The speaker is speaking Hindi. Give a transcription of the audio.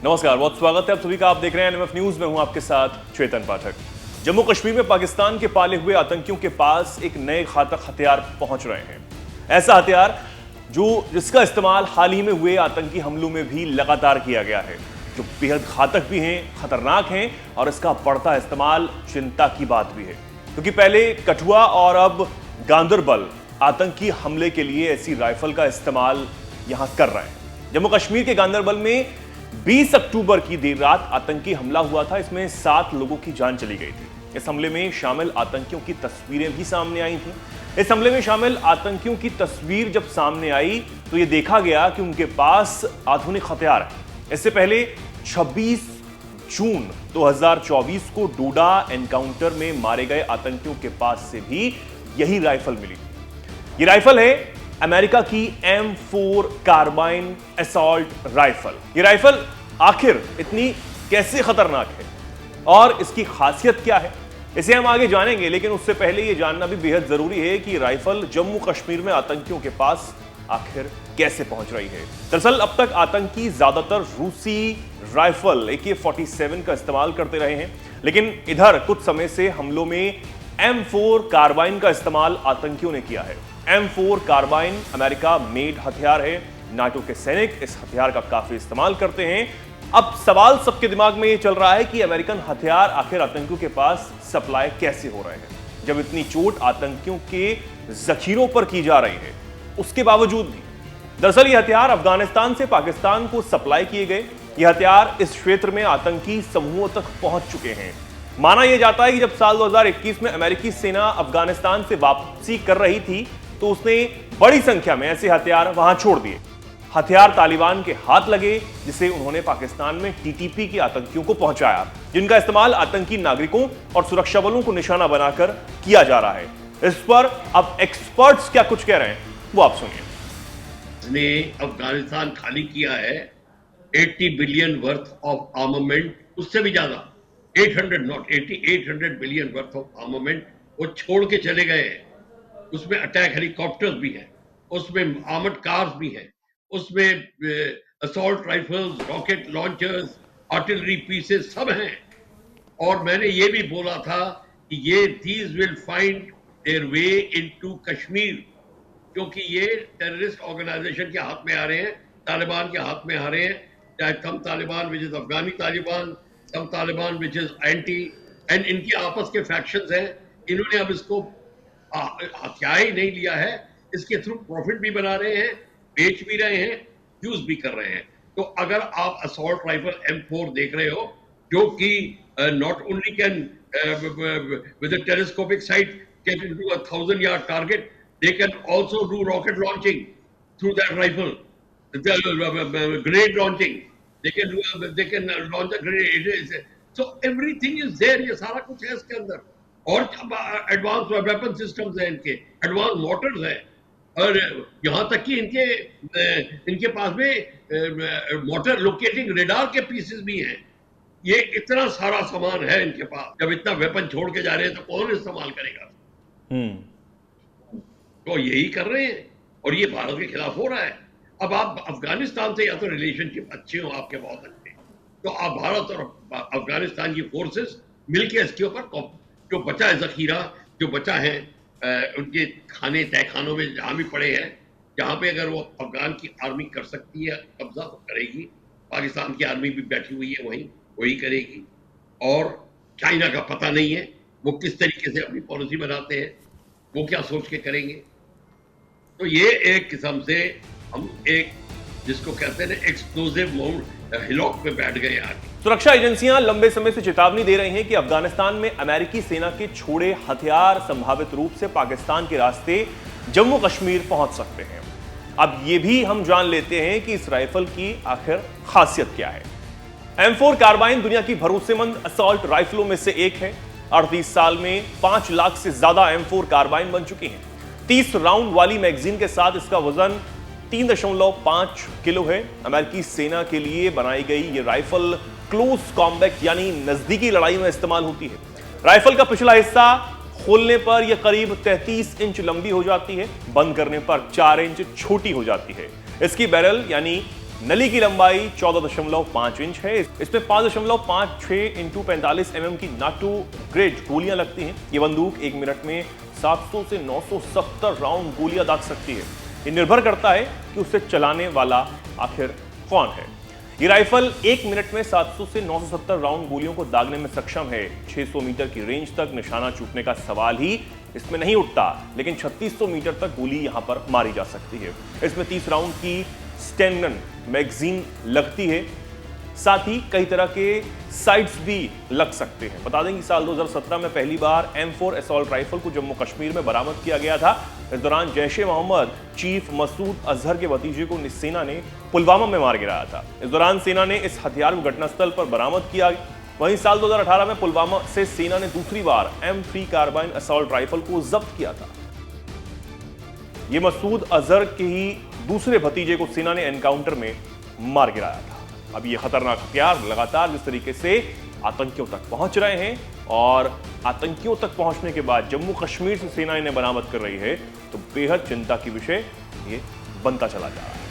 नमस्कार, बहुत स्वागत है आप सभी का। आप देख रहे हैं एनएमएफ न्यूज में हूं आपके साथ चेतन पाठक। जम्मू कश्मीर में पाकिस्तान के पाले हुए आतंकियों के पास एक नए घातक हथियार पहुंच रहे हैं। ऐसा हथियार जिसका इस्तेमाल हाल ही में हुए आतंकी हमलों में भी लगातार किया गया है, जो बेहद घातक भी हैं, खतरनाक हैं और इसका बढ़ता इस्तेमाल चिंता की बात भी है, क्योंकि पहले कठुआ और अब गांदरबल आतंकी हमले के लिए ऐसी राइफल का इस्तेमाल यहां कर रहे हैं। जम्मू कश्मीर के गांदरबल में 20 अक्टूबर की देर रात आतंकी हमला हुआ था। इसमें 7 लोगों की जान चली गई थी। इस हमले में शामिल आतंकियों की तस्वीरें भी सामने आई थी। इस हमले में शामिल आतंकियों की तस्वीर जब सामने आई तो यह देखा गया कि उनके पास आधुनिक हथियार है। इससे पहले 26 जून 2024 को डोडा एनकाउंटर में मारे गए आतंकियों के पास से भी यही राइफल मिली। यह राइफल है अमेरिका की M4 कार्बाइन असॉल्ट राइफल। ये राइफल आखिर इतनी कैसे खतरनाक है और इसकी खासियत क्या है, इसे हम आगे जानेंगे। लेकिन उससे पहले यह जानना भी बेहद जरूरी है कि राइफल जम्मू कश्मीर में आतंकियों के पास आखिर कैसे पहुंच रही है। दरअसल अब तक आतंकी ज्यादातर रूसी राइफल AK-47 का इस्तेमाल करते रहे हैं, लेकिन इधर कुछ समय से हमलों में M4 कार्बाइन का इस्तेमाल आतंकियों ने किया है। M4 कार्बाइन अमेरिका मेड हथियार है। नाटो के सैनिक इस हथियार का काफी इस्तेमाल करते हैं। अब सवाल सबके दिमाग में यह चल रहा है कि अमेरिकन हथियार आखिर आतंकियों के पास सप्लाई कैसे हो रहे हैं, जब इतनी चोट आतंकियों के जखीरों पर की जा रही है उसके बावजूद भी। दरअसल यह हथियार अफगानिस्तान से पाकिस्तान को सप्लाई किए गए। यह हथियार इस क्षेत्र में आतंकी समूहों तक पहुंच चुके हैं। माना यह जाता है कि जब साल 2021 में अमेरिकी सेना अफगानिस्तान से वापसी कर रही थी तो उसने बड़ी संख्या में ऐसे हथियार वहां छोड़ दिए। हथियार तालिबान के हाथ लगे, जिसे उन्होंने पाकिस्तान में TTP के आतंकियों को पहुंचाया, जिनका इस्तेमाल आतंकी नागरिकों और सुरक्षा बलों को निशाना बनाकर किया जा रहा है। इस पर अब एक्सपर्ट्स क्या कुछ कह रहे हैं वो आप सुनिए। ने अफगानिस्तान खाली किया है 80 बिलियन वर्थ ऑफ आर्मामेंट, उससे भी ज्यादा 800 not 80 800 billion worth of armament वो छोड़ के चले गए हैं। उसमें अटैक हेलीकॉप्टर्स भी है, उसमें आर्मर्ड कार्स भी है, उसमें assault rifles, rocket launchers, artillery pieces सब हैं। और मैंने ये भी बोला था कि ये these will find their way into Kashmir, क्योंकि ये टेररिस्ट ऑर्गेनाइजेशन के हाथ में आ रहे हैं, तालिबान के हाथ में आ रहे हैं। चाहे some Taliban which is Afghani Taliban, some Taliban which is anti, and इनके आपस के फैक्शंस हैं। इन्होंने अब इसको हथियार ही नहीं लिया है, इसके थ्रू प्रॉफिट भी बना रहे हैं, बेच भी रहे हैं, यूज भी कर रहे हैं। तो अगर आप असॉल्ट राइफल M4 देख रहे हो, जो कि not only can with a telescopic site get into a 1,000-yard target, they can also do rocket launching through that rifle, grenade launching, they can launch a grenade. So everything is there, ये सारा कुछ है इसके अंदर। और एडवांस वेपन सिस्टम्स हैं, इनके एडवांस मोटर्स हैं, और यहां तक कि इनके पास में मोटर लोकेटिंग रेडार के पीसेस भी हैं। ये इतना सारा सामान है इनके पास। जब इतना वेपन छोड़ के जा रहे हैं तो कौन इस्तेमाल करेगा? तो यही कर रहे हैं और ये भारत के खिलाफ हो रहा है। अब आप अफगानिस्तान से या तो रिलेशनशिप अच्छे हो आपके, बहुत अच्छे, तो आप भारत और अफगानिस्तान की फोर्सेस मिलकर इसके ऊपर जो बचा है जखीरा, जो बचा है उनके खाने तहखानों में जहां भी पड़े हैं, जहां पे अगर वो अफगान की आर्मी कर सकती है कब्जा तो करेगी। पाकिस्तान की आर्मी भी बैठी हुई है वही करेगी। और चाइना का पता नहीं है वो किस तरीके से अपनी पॉलिसी बनाते हैं, वो क्या सोच के करेंगे। तो ये एक किस्म से हम एक जिसको कहते हैं एक्सप्लोसिव हिलॉक पे बैठ गए यार। सुरक्षा एजेंसियां लंबे समय से चेतावनी दे रही हैं कि अफगानिस्तान में अमेरिकी सेना के छोड़े हथियार संभावित रूप से पाकिस्तान के रास्ते जम्मू कश्मीर पहुंच सकते हैं। अब यह भी हम जान लेते हैं कि इस राइफल की आखिर खासियत क्या है। M4 कार्बाइन दुनिया की भरोसेमंद असॉल्ट राइफलों में से एक है। 38 साल में 5 लाख से ज्यादा M4 कार्बाइन बन चुकी हैं। 30 राउंड वाली मैगजीन के साथ इसका वजन 3.5 किलो है। अमेरिकी सेना के लिए बनाई गई यह राइफल क्लोज कॉम्बैट यानी नजदीकी लड़ाई में इस्तेमाल होती है। राइफल का पिछला हिस्सा खोलने पर यह करीब 33 इंच लंबी हो जाती है, बंद करने पर 4 इंच छोटी हो जाती है। इसकी बैरल यानी नली की लंबाई 14.5 इंच है। इसमें 5.56 इंटू 45 mm की नाटू ग्रेड गोलियां लगती हैं। ये बंदूक 1 मिनट में 700 से 970 राउंड गोलियां दाग सकती है। ये निर्भर करता है कि उसे चलाने वाला आखिर कौन है। ये राइफल 1 मिनट में 700 से 970 राउंड गोलियों को दागने में सक्षम है। 600 मीटर की रेंज तक निशाना चूकने का सवाल ही इसमें नहीं उठता, लेकिन 3600 मीटर तक गोली यहां पर मारी जा सकती है। इसमें 30 राउंड की स्टेनगन मैगजीन लगती है। साथ ही कई तरह के साइट्स भी लग सकते हैं। बता दें कि साल 2017 में पहली बार M4 असॉल्ट राइफल को जम्मू कश्मीर में बरामद किया गया था। इस दौरान जैश-ए-मोहम्मद चीफ मसूद अजहर के भतीजे को सेना ने पुलवामा में मार गिराया था। इस दौरान सेना ने इस हथियार को घटनास्थल पर बरामद किया। वहीं साल 2018 में पुलवामा से सेना ने दूसरी बार M3 कार्बाइन असॉल्ट राइफल को जब्त किया था। यह मसूद अजहर के ही दूसरे भतीजे को सेना ने एनकाउंटर में मार गिराया था। अब ये खतरनाक हथियार लगातार जिस तरीके से आतंकियों तक पहुंच रहे हैं और आतंकियों तक पहुंचने के बाद जम्मू कश्मीर से सेना इन्हें बरामद कर रही है, तो बेहद चिंता की विषय ये बनता चला जा रहा है।